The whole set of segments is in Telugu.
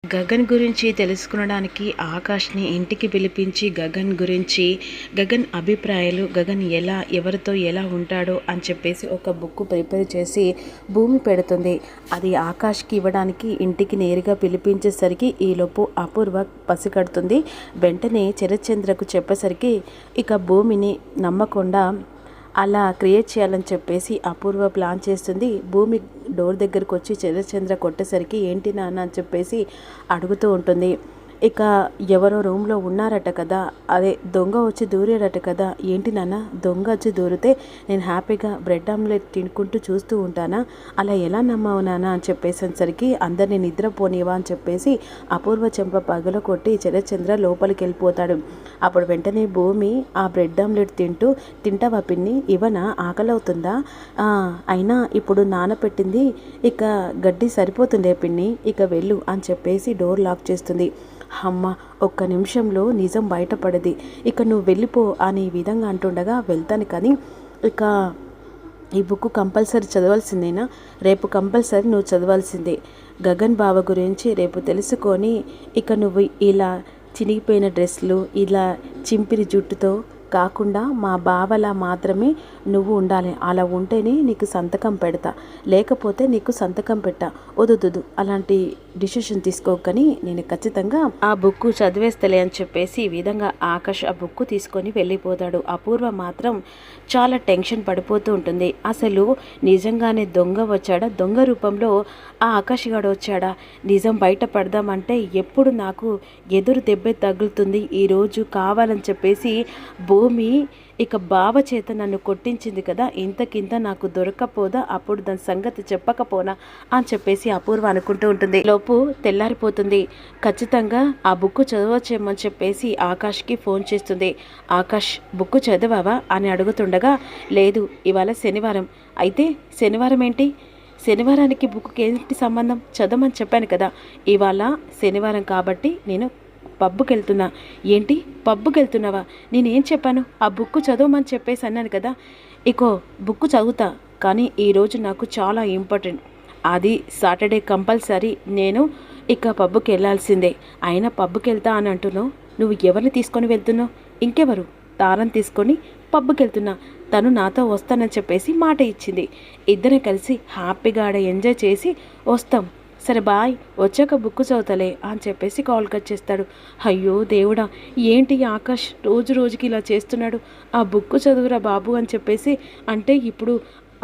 గగన్ గురించి తెలుసుకునడానికి ఆకాష్ని ఇంటికి పిలిపించి గగన్ అభిప్రాయాలు, గగన్ ఎవరితో ఎలా ఉంటాడో అని చెప్పేసి ఒక బుక్ ప్రిపేర్ చేసి భూమి పెడుతుంది. అది ఆకాష్కి ఇవ్వడానికి ఇంటికి నేరుగా పిలిపించేసరికి ఈలోపు అపూర్వ పసిగడుతుంది. వెంటనే శరత్చంద్రకు చెప్పేసరికి ఇక భూమిని నమ్మకుండా అలా క్రియేట్ చేయాలని చెప్పేసి అపూర్వ ప్లాన్ చేస్తుంది. భూమి డోర్ దగ్గరకు వచ్చి శరత్చంద్ర కొట్టేసరికి ఏంటి నాన్న అని చెప్పేసి అడుగుతూ ఉంటుంది. ఇక ఎవరో రూమ్లో ఉన్నారట కదా, అదే దొంగ వచ్చి దూరారట కదా, ఏంటి నాన్న దొంగ వచ్చి దూరితే నేను హ్యాపీగా బ్రెడ్ ఆమ్లెట్ తినుకుంటూ చూస్తూ ఉంటానా, అలా ఎలా నమ్మావు నాన్న అని చెప్పేసరికి అందరినీ నిద్రపోనివా అని చెప్పేసి అపూర్వ చెంప పగల కొట్టి శరత్చంద్ర లోపలికి వెళ్ళిపోతాడు. అప్పుడు వెంటనే భూమి ఆ బ్రెడ్ ఆమ్లెట్ తింటావా పిన్ని, ఇవనా, ఆకలవుతుందా, అయినా ఇప్పుడు నానపెట్టింది ఇక గడ్డి సరిపోతుండే పిన్ని, ఇక వెళ్ళు అని చెప్పేసి డోర్ లాక్ చేస్తుంది. అమ్మ ఒక్క నిమిషంలో నిజం బయటపడది, ఇక నువ్వు వెళ్ళిపో అని ఈ విధంగా అంటుండగా వెళ్తాను, కానీ ఇక ఈ బుక్ కంపల్సరీ చదవాల్సిందేనా, రేపు కంపల్సరీ నువ్వు చదవాల్సిందే, గగన్ బావ గురించి రేపు తెలుసుకొని ఇక నువ్వు ఇలా చినిగిపోయిన డ్రెస్లు ఇలా చింపిరి జుట్టుతో కాకుండా మా బావలా మాత్రమే నువ్వు ఉండాలి, అలా ఉంటేనే నీకు సంతకం పెడతా, లేకపోతే నీకు సంతకం పెట్టా, వదుదు అలాంటి డిసిషన్ తీసుకోకని నేను ఖచ్చితంగా ఆ బుక్ చదివేస్తలే అని చెప్పేసి ఈ విధంగా ఆకాష్ ఆ బుక్ తీసుకొని వెళ్ళిపోతాడు. అపూర్వ మాత్రం చాలా టెన్షన్ పడిపోతూ ఉంటుంది. అసలు నిజంగానే దొంగ వచ్చాడా, దొంగ రూపంలో ఆ ఆకాష్ గాడు వచ్చాడా, నిజం బయట పడదామంటే ఎప్పుడు నాకు ఎదురు దెబ్బ తగులుతుంది, ఈరోజు కావాలని చెప్పేసి భూమి ఇక బావ చేత నన్ను కొట్టించింది కదా, ఇంతకింత నాకు దొరకపోదా, అప్పుడు దాని సంగతి చెప్పకపోనా అని చెప్పేసి అపూర్వ అనుకుంటూ ఉంటుంది. లోపు తెల్లారిపోతుంది. ఖచ్చితంగా ఆ బుక్ చదవచ్చేమని చెప్పేసి ఆకాష్కి ఫోన్ చేస్తుంది. ఆకాష్ బుక్ చదివావా అని అడుగుతుండగా, లేదు ఇవాళ శనివారం, అయితే శనివారం ఏంటి, శనివారానికి బుక్కి ఏంటి సంబంధం, చదవమని చెప్పాను కదా, ఇవాళ శనివారం కాబట్టి నేను పబ్బుకి వెళ్తున్నా, ఏంటి పబ్బుకి వెళ్తున్నావా, నేనేం చెప్పాను, ఆ బుక్ చదవమని చెప్పేసి అన్నాను కదా, ఇకో బుక్ చదువుతా, కానీ ఈరోజు నాకు చాలా ఇంపార్టెంట్, అది సాటర్డే కంపల్సరీ నేను ఇక పబ్బుకి వెళ్ళాల్సిందే, అయినా పబ్బుకి వెళ్తా అని అంటున్నావు, నువ్వు ఎవరిని తీసుకొని వెళ్తున్నావు, ఇంకెవరు, తారం తీసుకొని పబ్బుకి వెళ్తున్నా, తను నాతో వస్తానని చెప్పేసి మాట ఇచ్చింది, ఇద్దరం కలిసి హ్యాపీగా ఆడ ఎంజాయ్ చేసి వస్తాం, సరే బాయ్, వచ్చాక బుక్ చదువుతలే అని చెప్పేసి కాల్ కట్ చేస్తాడు. అయ్యో దేవుడా, ఏంటి ఆకాష్ రోజు రోజుకి ఇలా చేస్తున్నాడు, ఆ బుక్ చదువురా బాబు అని చెప్పేసి అంటే ఇప్పుడు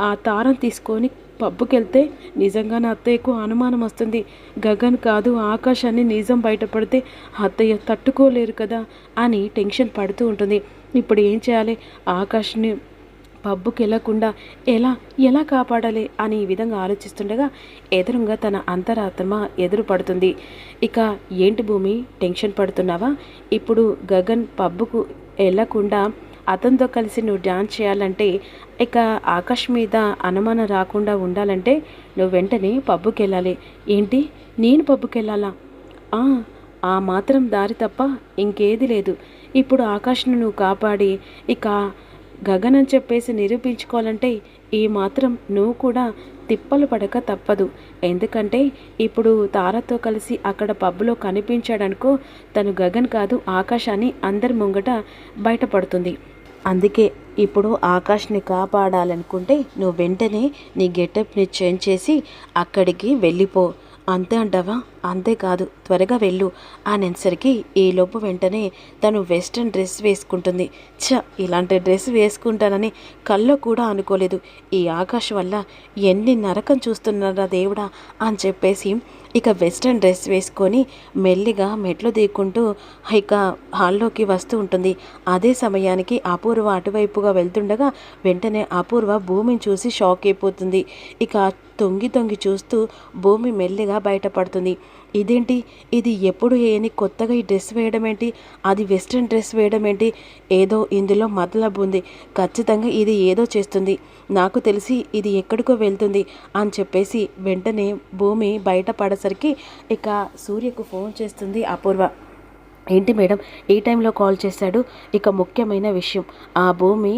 ఆ తారం తీసుకొని పబ్బుకి వెళ్తే నిజంగా నా అత్తయ్యకు అనుమానం వస్తుంది, గగన్ కాదు ఆకాష్ అని నిజం బయటపడితే అత్తయ్య తట్టుకోలేరు కదా అని టెన్షన్ పడుతూ ఉంటుంది. ఇప్పుడు ఏం చేయాలి, ఆకాష్ని పబ్బుకి వెళ్ళకుండా ఎలా కాపాడాలి అని ఈ విధంగా ఆలోచిస్తుండగా ఎదురుగా తన అంతరాత్మ ఎదురు పడుతుంది. ఇక ఏంటి భూమి టెన్షన్ పడుతున్నావా, ఇప్పుడు గగన్ పబ్బుకు వెళ్ళకుండా అతనితో కలిసి నువ్వు డ్యాన్స్ చేయాలంటే, ఇక ఆకాష్ మీద అనుమానం రాకుండా ఉండాలంటే నువ్వు వెంటనే పబ్బుకి వెళ్ళాలి, ఏంటి నేను పబ్బుకి వెళ్ళాలా, ఆ మాత్రం దారి తప్ప ఇంకేది లేదు, ఇప్పుడు ఆకాష్ను నువ్వు కాపాడి ఇక గగన్ అని చెప్పేసి నిరూపించుకోవాలంటే ఈ మాత్రం నువ్వు కూడా తిప్పలు పడక తప్పదు, ఎందుకంటే ఇప్పుడు తారతో కలిసి అక్కడ పబ్లో కనిపించాడనుకో, తను గగన్ కాదు ఆకాష్ అని అందరి ముంగట బయటపడుతుంది, అందుకే ఇప్పుడు ఆకాష్ని కాపాడాలనుకుంటే నువ్వు వెంటనే నీ గెటప్ని చేంజ్ చేసి అక్కడికి వెళ్ళిపో, అంతే అంటావా, అంతేకాదు త్వరగా వెళ్ళు అనేసరికి ఈలోపు వెంటనే తను వెస్ట్రన్ డ్రెస్ వేసుకుంటుంది. ఇలాంటి డ్రెస్ వేసుకుంటానని కల్లో కూడా అనుకోలేదు, ఈ ఆకాశం వల్ల ఎన్ని నరకం చూస్తున్నారా దేవుడా అని చెప్పేసి ఇక వెస్ట్రన్ డ్రెస్ వేసుకొని మెల్లిగా మెట్లు దిక్కుంటూ ఇక హాల్లోకి వస్తూ ఉంటుంది. అదే సమయానికి అపూర్వ అటువైపుగా వెళ్తుండగా వెంటనే అపూర్వ భూమిని చూసి షాక్ అయిపోతుంది. ఇక తొంగి చూస్తూ భూమి మెల్లిగా బయటపడుతుంది. ఇదేంటి, ఇది ఎప్పుడు ఏని కొత్తగా ఈ డ్రెస్ వేయడం ఏంటి, అది వెస్ట్రన్ డ్రెస్ వేయడం ఏంటి, ఏదో ఇందులో మతలబు ఉంది, ఖచ్చితంగా ఇది ఏదో చేస్తుంది, నాకు తెలిసి ఇది ఎక్కడికో వెళ్తుంది అని చెప్పేసి వెంటనే భూమి బయటపడేసరికి ఇక సూర్యకు ఫోన్ చేస్తుంది అపూర్వ. ఏంటి మేడం ఈ టైంలో కాల్ చేశాడు? ఇక ముఖ్యమైన విషయం, ఆ భూమి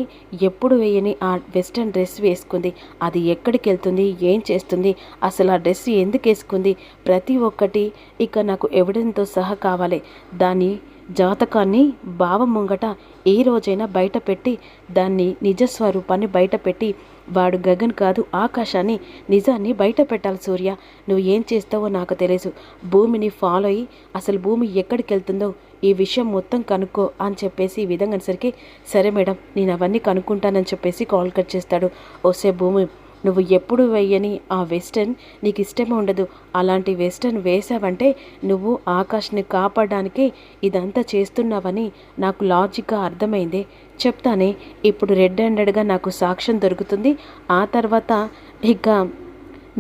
ఎప్పుడు వేయని ఆ వెస్ట్రన్ డ్రెస్ వేసుకుంది. అది ఎక్కడికి వెళ్తుంది, ఏం చేస్తుంది, అసలు ఆ డ్రెస్ ఎందుకు వేసుకుంది, ప్రతి ఒక్కటి ఇక నాకు ఎవిడెన్స్తో సహా కావాలి. దాని జాతకాన్ని బావ ముంగట ఏ రోజైనా బయట పెట్టి దాన్ని నిజస్వరూపాన్ని బయట పెట్టి వాడు గగన్ కాదు ఆకాశాన్ని నిజాన్ని బయట పెట్టాలి. సూర్య, నువ్వు ఏం చేస్తావో నాకు తెలుసు. భూమిని ఫాలో అయ్యి అసలు భూమి ఎక్కడికి వెళ్తుందో ఈ విషయం మొత్తం కనుక్కో అని చెప్పేసి ఈ విధంగా అనేసరికి సరే మేడం నేను అవన్నీ కనుక్కుంటానని చెప్పేసి కాల్ కట్ చేస్తాడు. ఓసే భూమి, నువ్వు ఎప్పుడు వేయని ఆ వెస్టర్న్ నీకు ఇష్టమే ఉండదు. అలాంటి వెస్టర్న్ వేసావంటే నువ్వు ఆకాష్ని కాపాడడానికి ఇదంతా చేస్తున్నావని నాకు లాజిక్గా అర్థమైంది. చెప్తానే, ఇప్పుడు రెడ్ హ్యాండెడ్గా నాకు సాక్ష్యం దొరుకుతుంది. ఆ తర్వాత ఇక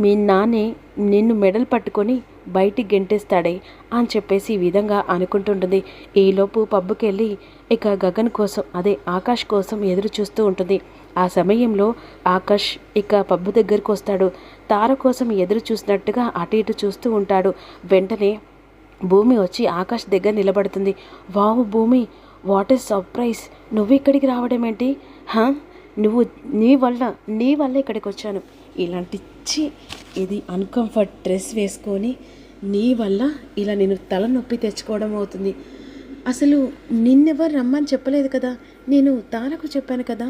మీ నాన్నే నిన్ను మెడలు పట్టుకొని బయటికి గెంటేస్తాడే అని చెప్పేసి ఈ విధంగా అనుకుంటుంటుంది. ఈలోపు పబ్బుకి వెళ్ళి ఇక గగన్ కోసం అదే ఆకాష్ కోసం ఎదురు చూస్తూ ఉంటుంది. ఆ సమయంలో ఆకాష్ ఇక పబ్బు దగ్గరికి వస్తాడు. తార కోసం ఎదురు చూసినట్టుగా అటు ఇటు చూస్తూ ఉంటాడు. వెంటనే భూమి వచ్చి ఆకాష్ దగ్గర నిలబడుతుంది. వావ్ భూమి, వాట్ ఈస్ సర్ప్రైజ్, నువ్వు ఇక్కడికి రావడం ఏంటి? నువ్వు నీ వల్ల ఇక్కడికి వచ్చాను. ఇలాంటి ఇది అన్కంఫర్ట్ డ్రెస్ వేసుకొని నీ వల్ల ఇలా నేను తలనొప్పి తెచ్చుకోవడం అవుతుంది. అసలు నిన్నెవరు రమ్మని చెప్పలేదు కదా, నేను తారకు చెప్పాను కదా.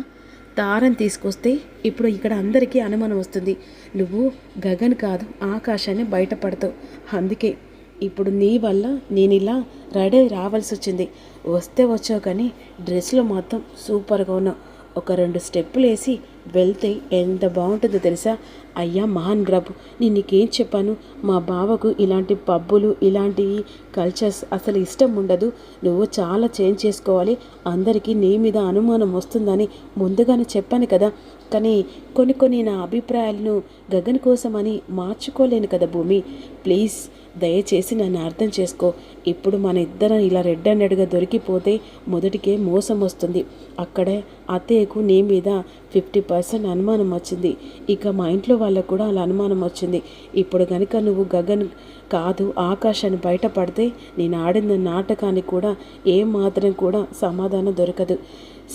తారని తీసుకొస్తే ఇప్పుడు ఇక్కడ అందరికీ అనుమానం వస్తుంది. నువ్వు గగన్ కాదు ఆకాశాన్ని బయటపడతావు. అందుకే ఇప్పుడు నీ వల్ల నేను ఇలా రెడీ రావాల్సి వచ్చింది. వస్తే వచ్చావు కానీ డ్రెస్లో మాత్రం సూపర్గా ఉన్నావు. ఒక 2 స్టెప్పులు వేసి వెళ్తే ఎంత బాగుంటుందో తెలుసా? అయ్యా మహాన్ గ్రబ్, నేను నీకేం చెప్పాను? మా బావకు ఇలాంటి పబ్బులు ఇలాంటి కల్చర్స్ అసలు ఇష్టం ఉండదు. నువ్వు చాలా చేంజ్ చేసుకోవాలి, అందరికీ నీ మీద అనుమానం వస్తుందని ముందుగానే చెప్పాను కదా. కానీ కొన్ని నా అభిప్రాయాలను గగన్ కోసమని మార్చుకోలేను కదా భూమి. ప్లీజ్ దయచేసి నన్ను అర్థం చేసుకో. ఇప్పుడు మన ఇద్దరం ఇలా రెడ్ హ్యాండెడ్గా దొరికిపోతే మొదటికే మోసం వస్తుంది. అక్కడే అత్తయ్యకు నీ మీద 50% అనుమానం వచ్చింది. ఇక మా ఇంట్లో వాళ్ళకు కూడా అలా అనుమానం వచ్చింది. ఇప్పుడు కనుక నువ్వు గగన్ కాదు ఆకాశాన్ని బయటపడితే నేను ఆడిన నాటకానికి కూడా ఏమాత్రం కూడా సమాధానం దొరకదు.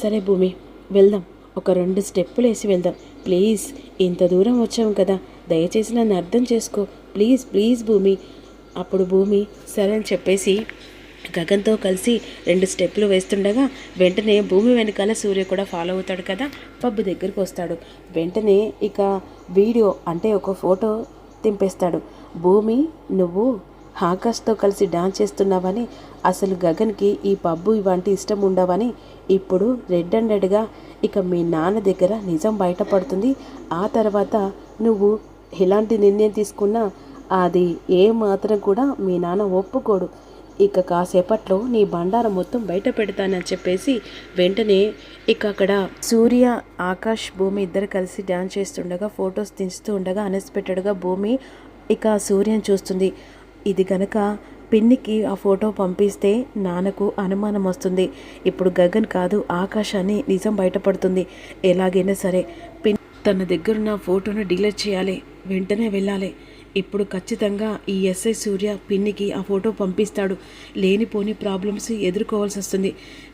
సరే భూమి, వెళ్దాం, ఒక 2 స్టెప్పులు వేసి వెళ్దాం. ప్లీజ్, ఇంత దూరం వచ్చాము కదా, దయచేసి నన్ను అర్థం చేసుకో. ప్లీజ్ ప్లీజ్ భూమి. అప్పుడు భూమి సరే అని చెప్పేసి గగన్తో కలిసి 2 స్టెప్పులు వేస్తుండగా వెంటనే భూమి వెనకాల సూర్య కూడా ఫాలో అవుతాడు కదా. పబ్బు దగ్గరికి వస్తాడు. వెంటనే ఇక వీడియో అంటే ఒక ఫోటో తింపేస్తాడు. భూమి, నువ్వు ఆకాష్తో కలిసి డాన్స్ చేస్తున్నావని, అసలు గగన్కి ఈ పబ్బు ఇవంటి ఇష్టం ఉండవని ఇప్పుడు రెడ్ హ్యాండెడ్గా ఇక మీ నాన్న దగ్గర నిజం బయటపడుతుంది. ఆ తర్వాత నువ్వు ఎలాంటి నిర్ణయం తీసుకున్నా అది ఏ మాత్రం కూడా మీ నాన్న ఒప్పుకోడు. ఇక కాసేపట్లో నీ బండారం మొత్తం బయట పెడతానని చెప్పేసి వెంటనే ఇక అక్కడ సూర్య ఆకాష్ భూమి ఇద్దరు కలిసి డ్యాన్స్ చేస్తుండగా ఫొటోస్ తీస్తూ ఉండగా అన్ఎక్స్పెక్టెడ్గా భూమి ఇక సూర్యని చూస్తుంది. ఇది గనక పిన్నికి ఆ ఫోటో పంపిస్తే నాన్నకు అనుమానం వస్తుంది. ఇప్పుడు గగన్ కాదు ఆకాశాన్ని నిజం బయటపడుతుంది. ఎలాగైనా సరే పిన్ తన దగ్గరున్న ఫోటోను డిలీట్ చేయాలి, వెంటనే వెళ్ళాలి. ఇప్పుడు ఖచ్చితంగా ఈ ఎస్ఐ సూర్య పిన్నికి ఆ ఫోటో పంపిస్తాడు. లేనిపోని ప్రాబ్లమ్స్ ఎదుర్కోవాల్సి వస్తుంది.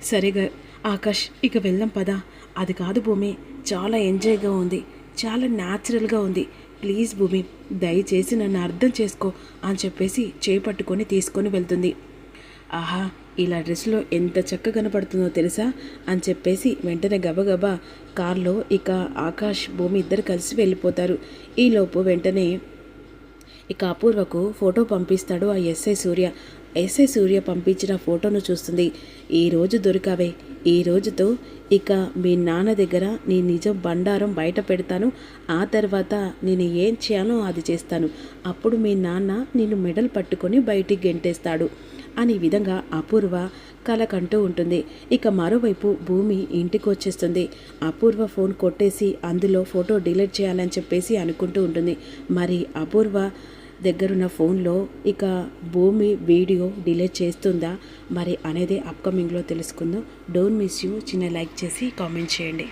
సరిగా ఆకాష్, ఇక వెళ్దాం పదా. అది కాదు భూమి, చాలా ఎంజాయ్గా ఉంది, చాలా న్యాచురల్గా ఉంది. ప్లీజ్ భూమి, దయచేసి నన్ను అర్థం చేసుకో అని చెప్పేసి చేపట్టుకొని తీసుకొని వెళ్తుంది. ఆహా, ఇలా డ్రెస్లో ఎంత చక్కగా కనపడుతుందో తెలుసా అని చెప్పేసి వెంటనే గబగబా కార్లో ఇక ఆకాష్ భూమి ఇద్దరు కలిసి వెళ్ళిపోతారు. ఈలోపు వెంటనే ఇక అపూర్వకు ఫోటో పంపిస్తాడు ఆ ఎస్ఐ సూర్య. ఎస్ఐ సూర్య పంపించిన ఫోటోను చూస్తుంది. ఈరోజు దొరికావే, ఈ రోజుతో ఇక మీ నాన్న దగ్గర నీ నిజం బండారం బయట పెడతాను. ఆ తర్వాత నేను ఏం చేయాలో అది చేస్తాను. అప్పుడు మీ నాన్న నిన్ను మెడలు పట్టుకొని బయటికి గెంటేస్తాడు అని విధంగా అపూర్వ కలకంటూ ఉంటుంది. ఇక మరోవైపు భూమి ఇంటికి వచ్చేస్తుంది. అపూర్వ ఫోన్ కొట్టేసి అందులో ఫోటో డిలీట్ చేయాలని చెప్పేసి అనుకుంటూ ఉంటుంది. మరి అపూర్వ దగ్గరున్న ఫోన్లో ఇక భూమి వీడియో డిలీట్ చేస్తుందా మరి అనేది అప్కమింగ్లో తెలుసుకుందాం. Don't miss you. చిన్న లైక్ చేసి కామెంట్ చేయండి.